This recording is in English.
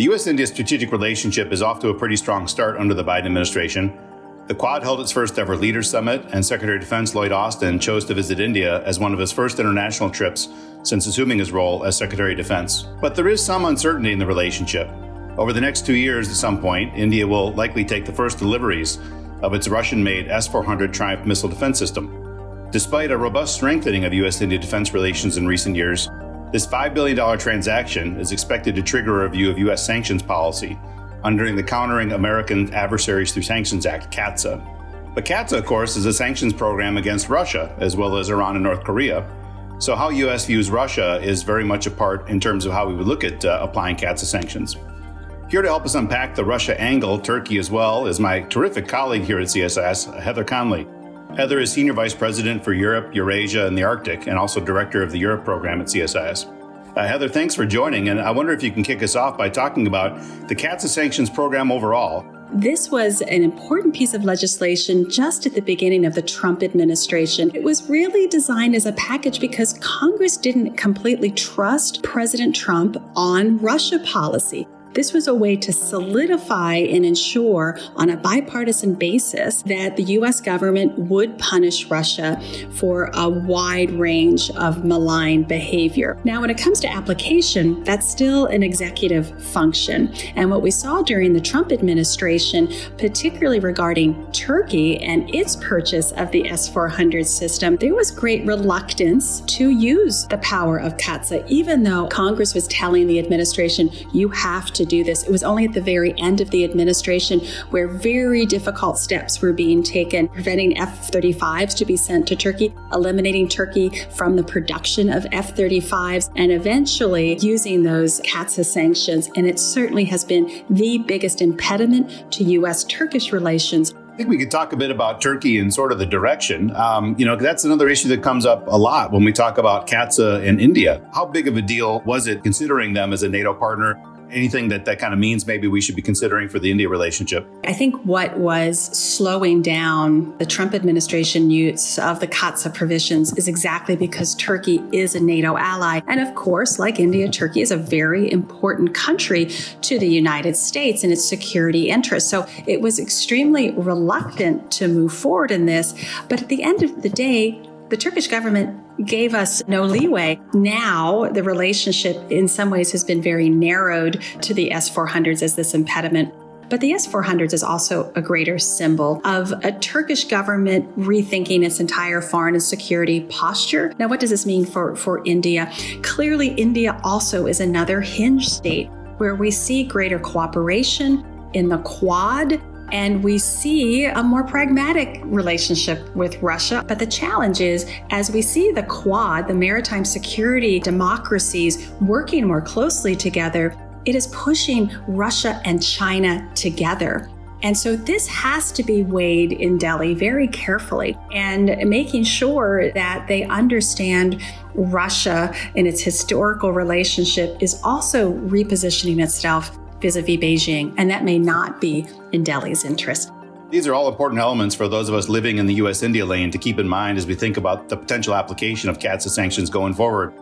The U.S.-India strategic relationship is off to a pretty strong start under the Biden administration. The Quad held its first ever Leaders Summit, and Secretary of Defense Lloyd Austin chose to visit India as one of his first international trips since assuming his role as Secretary of Defense. But there is some uncertainty in the relationship. Over the next 2 years, at some point, India will likely take the first deliveries of its Russian-made S-400 Triumph missile defense system. Despite a robust strengthening of U.S.-India defense relations in recent years, this $5 billion transaction is expected to trigger a review of U.S. sanctions policy under the Countering American Adversaries Through Sanctions Act, CAATSA. But CAATSA, of course, is a sanctions program against Russia, as well as Iran and North Korea. So how U.S. views Russia is very much a part in terms of how we would look at applying CAATSA sanctions. Here to help us unpack the Russia angle, Turkey as well, is my terrific colleague here at CSIS, Heather Conley. Heather is Senior Vice President for Europe, Eurasia, and the Arctic, and also Director of the Europe program at CSIS. Heather, thanks for joining, and I wonder if you can kick us off by talking about the CAATSA sanctions program overall. This was an important piece of legislation just at the beginning of the Trump administration. It was really designed as a package because Congress didn't completely trust President Trump on Russia policy. This was a way to solidify and ensure on a bipartisan basis that the U.S. government would punish Russia for a wide range of malign behavior. Now, when it comes to application, that's still an executive function. And what we saw during the Trump administration, particularly regarding Turkey and its purchase of the S-400 system, there was great reluctance to use the power of CAATSA, even though Congress was telling the administration, you have to do this. It was only at the very end of the administration where very difficult steps were being taken, preventing F-35s to be sent to Turkey, eliminating Turkey from the production of F-35s, and eventually using those CAATSA sanctions. And it certainly has been the biggest impediment to U.S.-Turkish relations. I think we could talk a bit about Turkey and sort of the direction. That's another issue that comes up a lot when we talk about CAATSA and India. How big of a deal was it considering them as a NATO partner? Anything that kind of means maybe we should be considering for the India relationship? I think what was slowing down the Trump administration use of the CAATSA provisions is exactly because Turkey is a NATO ally. And of course, like India, Turkey is a very important country to the United States and its security interests. So it was extremely reluctant to move forward in this. But at the end of the day, the Turkish government gave us no leeway. Now, the relationship in some ways has been very narrowed to the S-400s as this impediment. But the S-400s is also a greater symbol of a Turkish government rethinking its entire foreign and security posture. Now, what does this mean for India? Clearly, India also is another hinge state where we see greater cooperation in the Quad, and we see a more pragmatic relationship with Russia. But the challenge is, as we see the Quad, the maritime security democracies working more closely together, it is pushing Russia and China together. And so this has to be weighed in Delhi very carefully and making sure that they understand Russia in its historical relationship is also repositioning itself vis-a-vis Beijing, and that may not be in Delhi's interest. These are all important elements for those of us living in the U.S.-India lane to keep in mind as we think about the potential application of CAATSA sanctions going forward.